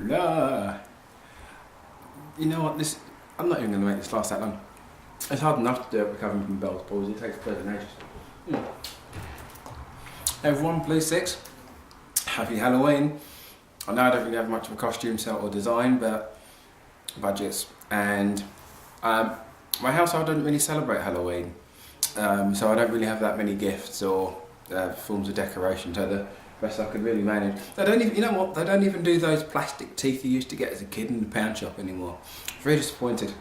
Blah. You know what, I'm not even going to make this last that long. It's hard enough to do it recovering from Bell's palsy, it takes 30 ages. Hey everyone, please Sicx. Happy Halloween. I know I don't really have much of a costume set or design, but budgets. And my household doesn't really celebrate Halloween. So I don't really have that many gifts or forms of decoration, so the best I could really manage. They don't even, you know what, they don't even do those plastic teeth you used to get as a kid in the pound shop anymore. Very disappointed.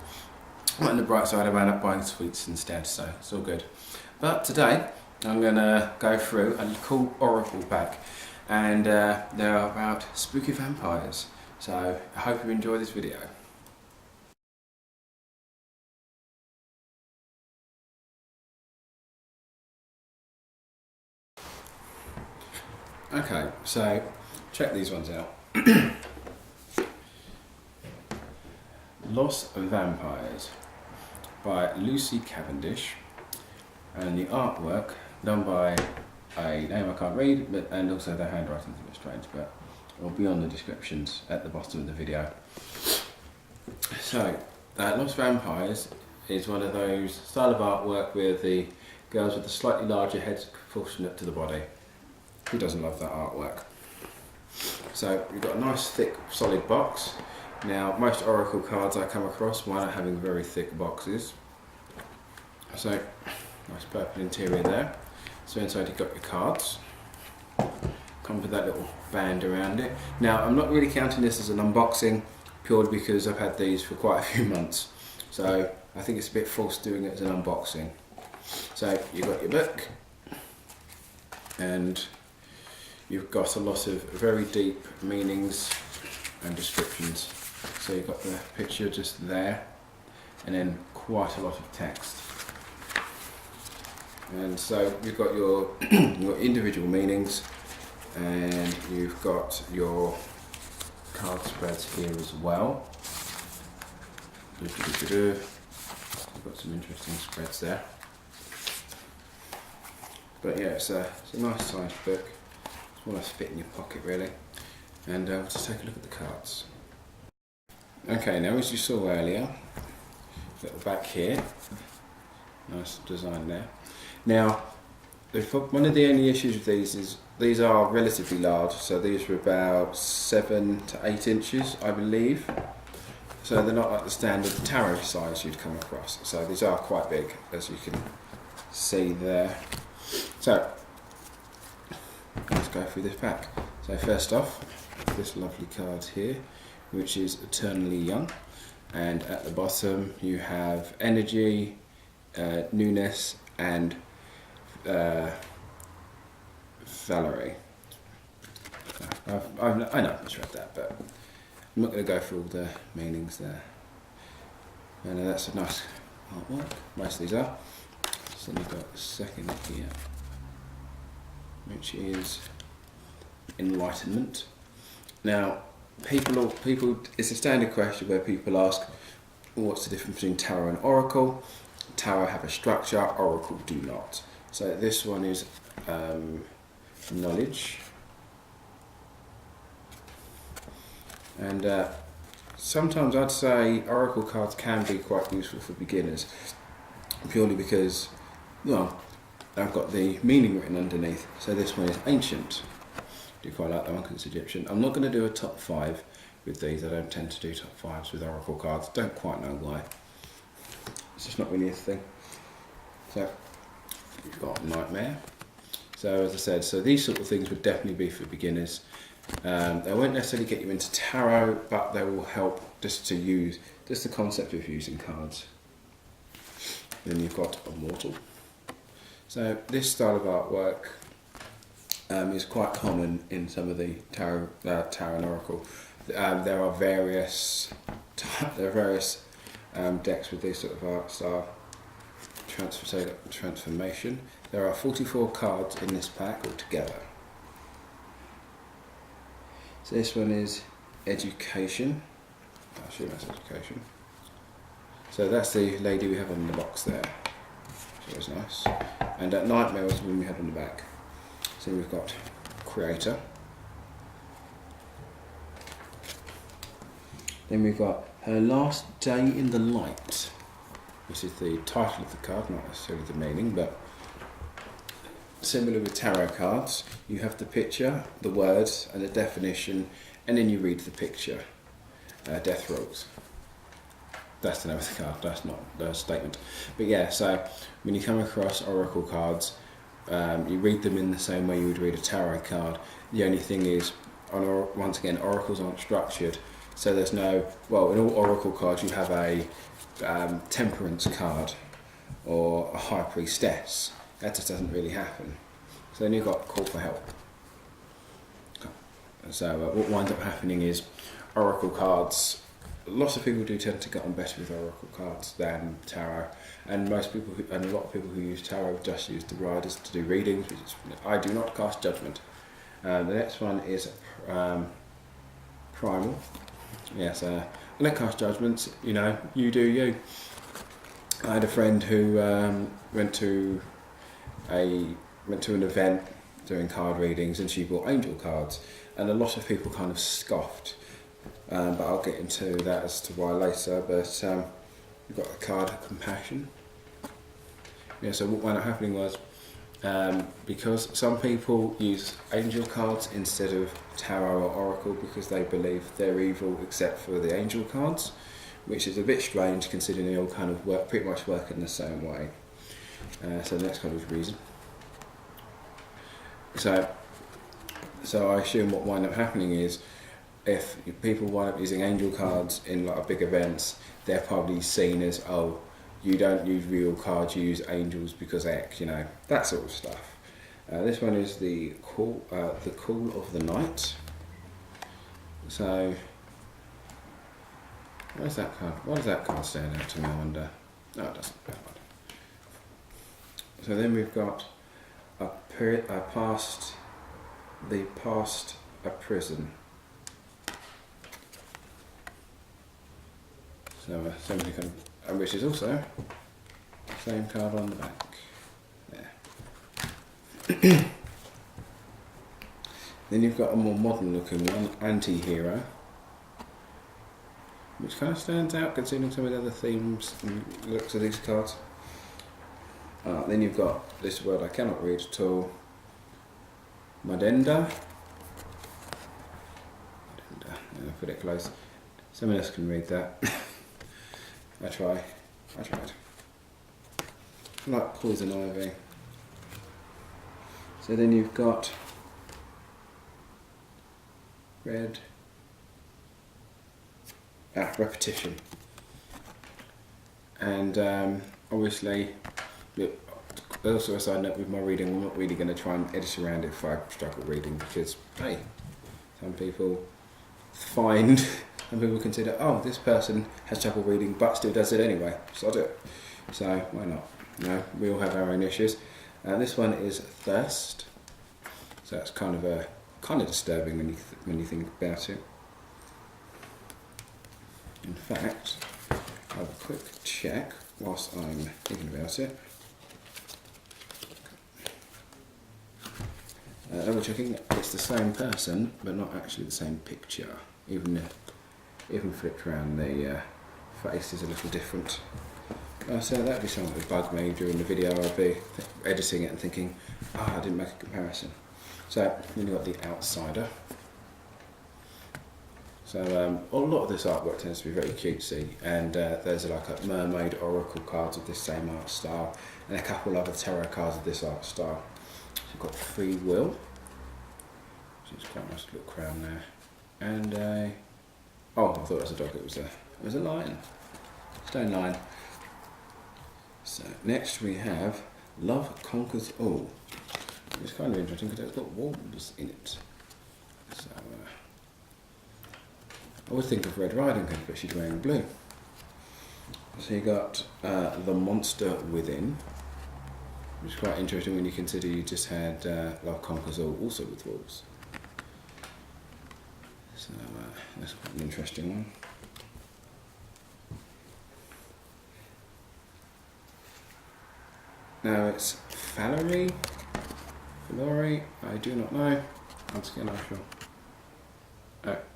On the bright side, I wound up buying sweets instead, so it's all good. But today, I'm going to go through a cool Oracle pack, and they're about spooky vampires. So I hope you enjoy this video. Okay, so check these ones out. Lost Vampires by Lucy Cavendish, and the artwork done by a name I can't read, and also the handwriting's a bit strange, but it'll be on the descriptions at the bottom of the video. So, Lost Vampires is one of those style of artwork where the girls with the slightly larger heads proportionate to the body. Who doesn't love that artwork? So you've got a nice thick solid box. Now most Oracle cards I come across wind up having very thick boxes. So nice purple interior there. So inside you've got your cards. Comes with that little band around it. Now I'm not really counting this as an unboxing purely because I've had these for quite a few months. So I think it's a bit false doing it as an unboxing. So you've got your book, and you've got a lot of very deep meanings and descriptions. So you've got the picture just there, and then quite a lot of text. And so you've got your individual meanings, and you've got your card spreads here as well. You've got some interesting spreads there. But yeah, it's a nice sized book. It's almost fit in your pocket really. And let's just take a look at the cards. Okay, now as you saw earlier, you've got the back here. Nice design there. Now, one of the only issues with these is these are relatively large. So these are about 7 to 8 inches, I believe. So they're not like the standard tarot size you'd come across. So these are quite big, as you can see there. So, let's go through this pack. So first off, this lovely card here, which is Eternally Young. And at the bottom you have energy, newness, and Valerie. I know I've misread that, but I'm not going to go through all the meanings there. And that's a nice artwork, most of these are. So you've got the second here, which is Enlightenment. Now, people, it's a standard question where people ask, what's the difference between Tarot and Oracle? Tarot have a structure, Oracle do not. So this one is Knowledge. And sometimes I'd say Oracle cards can be quite useful for beginners, purely because, well, I've got the meaning written underneath. So this one is Ancient. I do quite like that one because it's Egyptian. I'm not going to do a top 5 with these. I don't tend to do top 5s with Oracle cards. Don't quite know why. It's just not really a thing. So you've got Nightmare. So as I said, so these sort of things would definitely be for beginners. They won't necessarily get you into tarot, but they will help just the concept of using cards. Then you've got Immortal. So this style of artwork is quite common in some of the tarot and Oracle. There are various decks with this sort of art style. Transformation. There are 44 cards in this pack altogether. So this one is Education. I assume that's Education. So that's the lady we have on the box there. So it's nice. And Nightmare was the one we had on the back. So we've got Creator, Then we've got Her Last Day in the Light, which is the title of the card, not necessarily the meaning, but similar with tarot cards, you have the picture, the words, and the definition, and then you read the picture. Death rolls. That's the name of the card, that's not the statement. But yeah, so when you come across oracle cards, you read them in the same way you would read a tarot card. The only thing is, once again, oracles aren't structured, so there's no, well, in all oracle cards you have a temperance card or a high priestess. That just doesn't really happen. So then you've got call for help. So what winds up happening is oracle cards, lots of people do tend to get on better with oracle cards than tarot, and most people, and a lot of people who use tarot just use the riders to do readings, which is, I do not cast judgment. The next one is primal. Yes, I don't cast judgments, you know, you do you. I had a friend who went to an event doing card readings, and she bought angel cards, and a lot of people kind of scoffed. But I'll get into that as to why later. But we've got the card of compassion. Yeah, so what wound up happening was, because some people use angel cards instead of tarot or oracle because they believe they're evil except for the angel cards, which is a bit strange considering they all kind of work, pretty much work in the same way. So the next card was reason. So I assume what wound up happening is, if people wind up using angel cards in like big events, they're probably seen as, oh, you don't use real cards, you use angels because X, you know, that sort of stuff. This one is the cool of the night. So, where's that card? Why does that card stand out to me, I wonder? No, it doesn't. So then we've got a past a prison. So somebody can, which is also same card on the back. There. Then you've got a more modern looking one, anti-hero, which kind of stands out considering some of the other themes and looks of these cards. Then you've got this word I cannot read at all, Madenda. I'll put it close. Someone else can read that. I tried. Like poison ivy. So then you've got red. Repetition. And obviously, also a side note with my reading, I'm not really going to try and edit around it if I struggle reading, because hey, some people consider, oh, this person has trouble reading but still does it anyway, so I do it. So why not? No, we all have our own issues. This one is thirst. So it's kind of disturbing when you think about it. In fact, I'll have a quick check whilst I'm thinking about it. Double checking, it's the same person, but not actually the same picture. Even flipped around, the face is a little different. So that'd be something that would bug me during the video. I'd be editing it and thinking, I didn't make a comparison. So then you've got the outsider. So a lot of this artwork tends to be very cutesy, and there's like a mermaid oracle cards of this same art style, and a couple other tarot cards of this art style. So you've got free will, which is quite a nice little crown there, and oh, I thought it was a dog. It was a lion, stone lion. So next we have Love Conquers All. It's kind of interesting because it's got wolves in it. So I would think of Red Riding Hood, but she's wearing blue. So you got The Monster Within, which is quite interesting when you consider you just had Love Conquers All also with wolves. So that's quite an interesting one. Now it's Fallory, I do not know. Once again, I shall.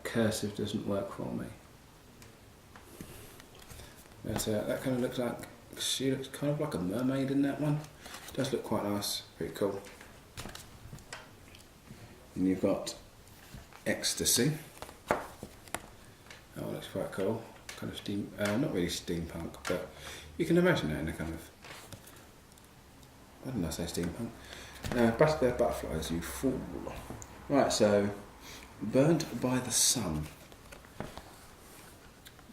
Cursive doesn't work for me. But that kind of looks like, she looks kind of like a mermaid in that one. Does look quite nice, pretty cool. And you've got Ecstasy. That one looks quite cool. Kind of steam, not really steampunk, but you can imagine that in a kind of, why didn't I say steampunk? They're butterflies, you fool. Right, so Burnt by the Sun.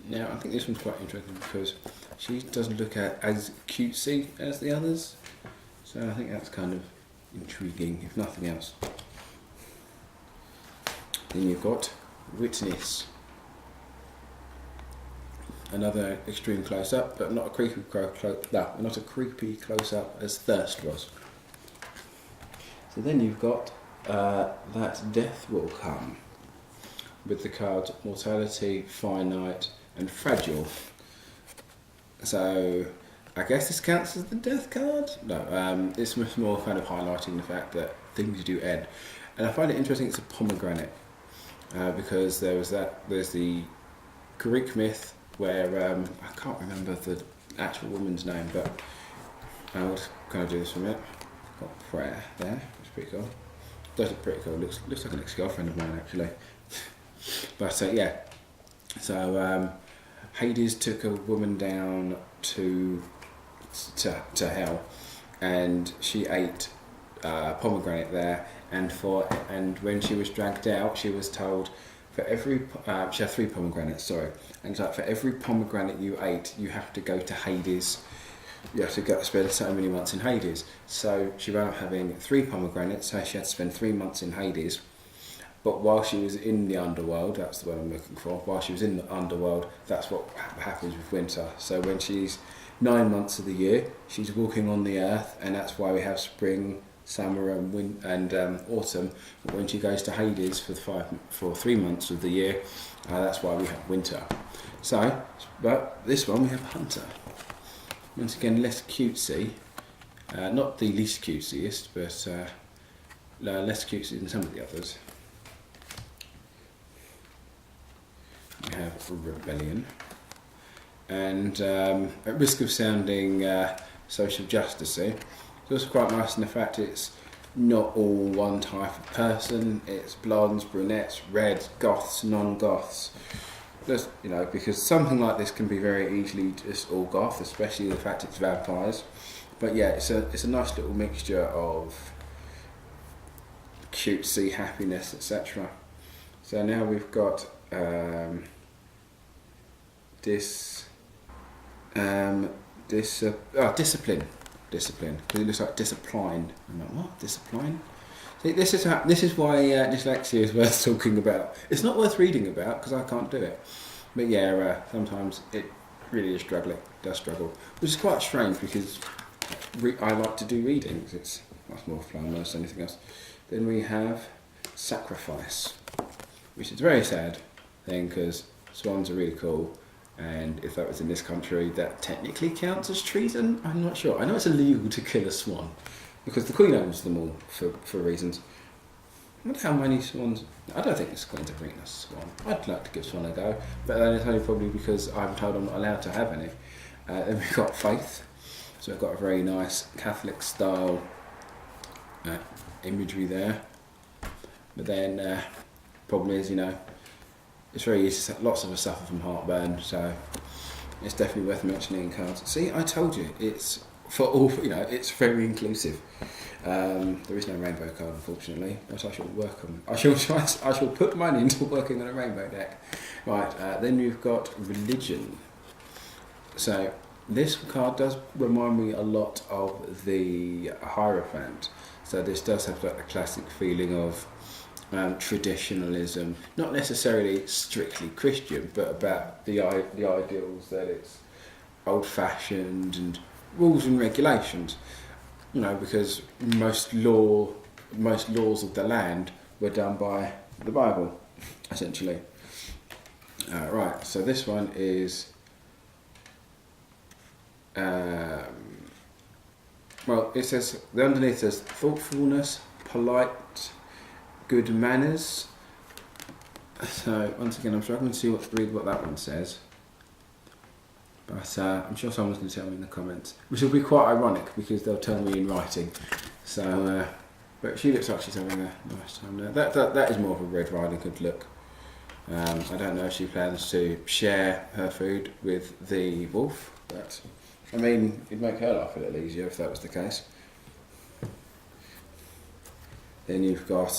Now, I think this one's quite interesting because she doesn't look as cutesy as the others, so I think that's kind of intriguing, if nothing else. Then you've got Witness. Another extreme close-up, but not a creepy close-up as Thirst was. So then you've got That Death Will Come, with the cards Mortality, Finite, and Fragile. So I guess this counts as the death card? No, it's much more kind of highlighting the fact that things do end. And I find it interesting it's a pomegranate, because there's the Greek myth where, I can't remember the actual woman's name, but I'll just kind of do this for a minute. Got Prayer there, which is pretty cool. Does look pretty cool, looks like an ex-girlfriend of mine actually. But yeah, so Hades took a woman down to hell, and she ate pomegranate there, and when she was dragged out, she was told for every she had 3 pomegranates, sorry, and so for every pomegranate you ate, you have to go to Hades. You have to go spend so many months in Hades. So she wound up having 3 pomegranates, so she had to spend 3 months in Hades. But while she was in the underworld, that's the word I'm looking for, while she was in the underworld, that's what happens with winter. So when she's 9 months of the year, she's walking on the earth, and that's why we have spring, summer and autumn. But when she goes to Hades for 3 months of the year, that's why we have winter. So, but this one we have Hunter. Once again, less cutesy, not the least cutesiest, but less cutesy than some of the others. We have Rebellion, and at risk of sounding social justicey, it's also quite nice in the fact it's not all one type of person. It's blondes, brunettes, reds, goths, non-goths. Just, because something like this can be very easily just all goth, especially the fact it's vampires. But yeah, it's a nice little mixture of cutesy, happiness, etc. So now we've got discipline, because it looks like discipline. I'm like, what? Discipline? See, this is why dyslexia is worth talking about. It's not worth reading about because I can't do it. But yeah, sometimes it really does struggle, which is quite strange because I like to do readings. It's much more fun than most anything else. Then we have Sacrifice, which is a very sad thing because swans are really cool, and if that was in this country, that technically counts as treason. I'm not sure. I know it's illegal to kill a swan, because the Queen owns them all for reasons. I wonder how many swans. I don't think it's going to bring a swan. I'd like to give swan a go, but then it's only probably because I'm told I'm not allowed to have any. Then we've got Faith, so we've got a very nice Catholic style imagery there. But then problem is, it's very easy. Lots of us suffer from heartburn, so it's definitely worth mentioning in cards. See, I told you, it's for all. It's very inclusive. There is no rainbow card, unfortunately, but I shall work on. I shall put money into working on a rainbow deck. Right. Then you've got Religion. So this card does remind me a lot of the Hierophant. So this does have like the classic feeling of traditionalism, not necessarily strictly Christian, but about the ideals that it's old-fashioned and rules and regulations. Because most laws of the land were done by the Bible, essentially. Right, so this one is, it says, underneath says thoughtfulness, polite, good manners. So once again, I'm struggling to read what that one says. But I'm sure someone's going to tell me in the comments, which will be quite ironic because they'll tell me in writing. So, but she looks like she's having a nice time there. That is more of a Red Riding Hood look. I don't know if she plans to share her food with the wolf, but I mean, it'd make her life a little easier if that was the case. Then you've got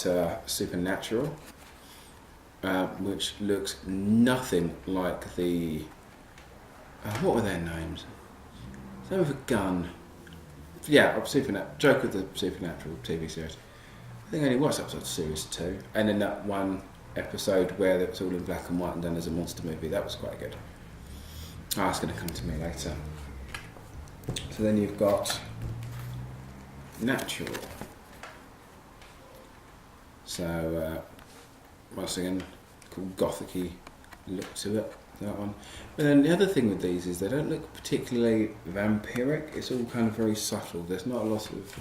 Supernatural, which looks nothing like the... what were their names? Same with a gun. Yeah, Joke of the Supernatural TV series. I think I only watched up to series 2, and then that one episode where it was all in black and white and done as a monster movie. That was quite good. It's going to come to me later. So then you've got Natural. So once again, called gothic-y look to it, that one. But then the other thing with these is they don't look particularly vampiric. It's all kind of very subtle. There's not a lot of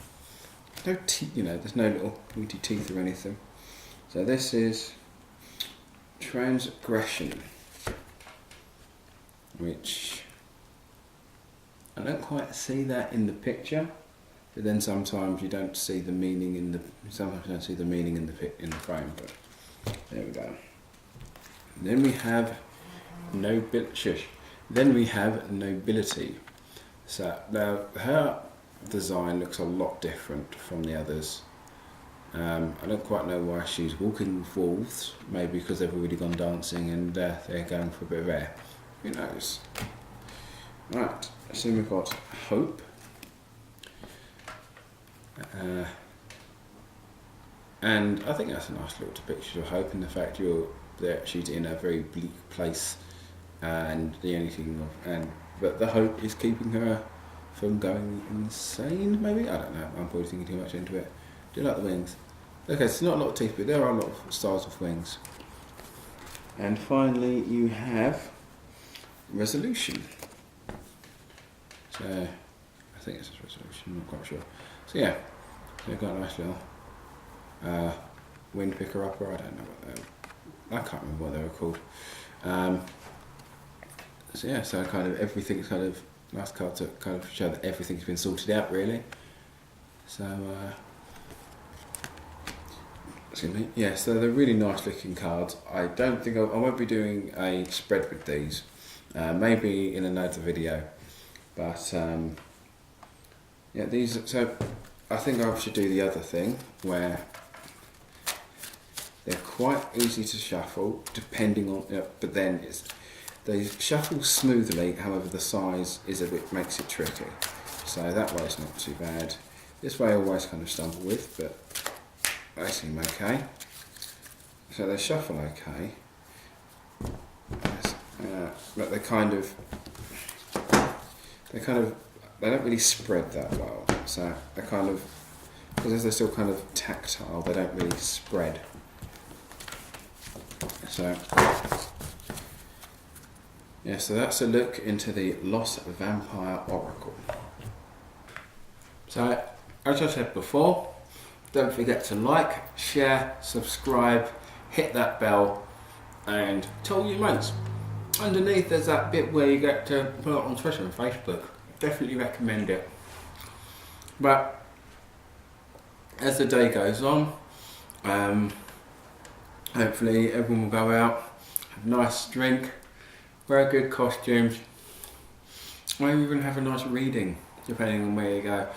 there's no little pointy teeth or anything. So this is Transgression, which I don't quite see that in the picture, but then sometimes you don't see the meaning in the frame. But there we go. Then we have Nobility. So now her design looks a lot different from the others. I don't quite know why she's walking with wolves. Maybe because they've already gone dancing and they're going for a bit of air. Who knows? Right, so we've got Hope. And I think that's a nice little depiction of Hope, and the fact that she's in a very bleak place, and but the hope is keeping her from going insane. Maybe, I don't know. I'm probably thinking too much into it. Do you like the wings? Okay, it's not a lot of teeth, but there are a lot of stars with wings. And finally, you have Resolution. So I think it's a Resolution. I'm not quite sure. So yeah, they've got a nice little wind picker upper. I don't know I can't remember what they were called. So yeah, so kind of everything's kind of nice card to kind of show that everything's been sorted out really. So excuse me. Yeah, so they're really nice looking cards. I don't think I won't be doing a spread with these. Maybe in another video, but yeah, these. So I think I should do the other thing where they're quite easy to shuffle, depending on. But then they shuffle smoothly. However, the size is makes it tricky. So that way it's not too bad. This way I always kind of stumble with, but they seem okay. So they shuffle okay. But they don't really spread that well. So they kind of, because they're still kind of tactile, they don't really spread. So yeah, so that's a look into the Lost Vampire Oracle. So as I said before, don't forget to like, share, subscribe, hit that bell, and tell your mates. Underneath there's that bit where you get to put it on Twitter and Facebook. Definitely recommend it. But as the day goes on, hopefully everyone will go out, have a nice drink, wear good costumes, maybe even have a nice reading, depending on where you go.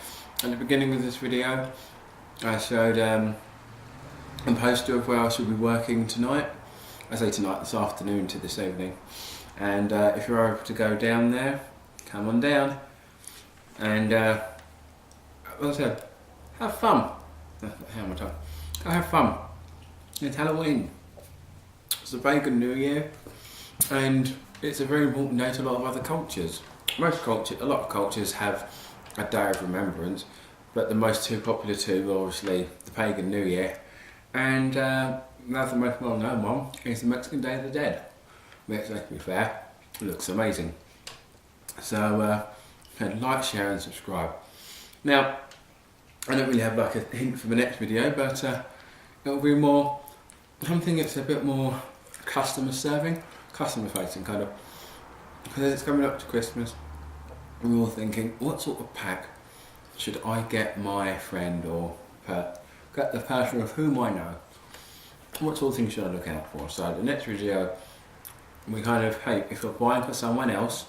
At the beginning of this video, I showed a poster of where I should be working tonight. I say tonight, this afternoon to this evening. And if you're able to go down there, come on down. And as I said, have fun. How much time? Go have fun. It's Halloween. It's the pagan New Year, and it's a very important day to a lot of other cultures. A lot of cultures have a day of remembrance, but the most two popular two are obviously the pagan New Year, and another most well-known one is the Mexican Day of the Dead. Which, let's be fair, looks amazing. So like, share and subscribe. Now, I don't really have like a hint for the next video, but it'll be more something that's a bit more customer facing, kind of because it's coming up to Christmas, we're all thinking, what sort of pack should I get my friend or get the person of whom I know? What sort of things should I look out for? So the next video, we kind of, hey, if you're buying for someone else,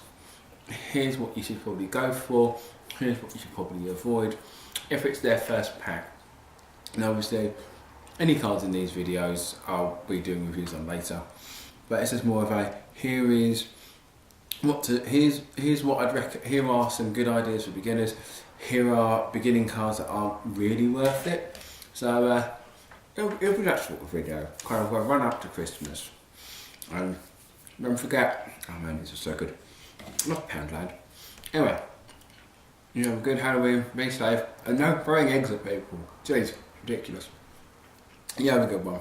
here's what you should probably go for, here's what you should probably avoid if it's their first pack. And obviously, any cards in these videos I'll be doing reviews on later, but it's just more of a, here's what I'd recommend, here are some good ideas for beginners, here are beginning cards that aren't really worth it. So it'll be that sort of video, kind of a run up to Christmas. And don't forget, oh man, this is so good, not Poundland. Anyway, you have a good Halloween, be safe, and no throwing eggs at people. Jeez, ridiculous. You have a good one.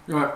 Right.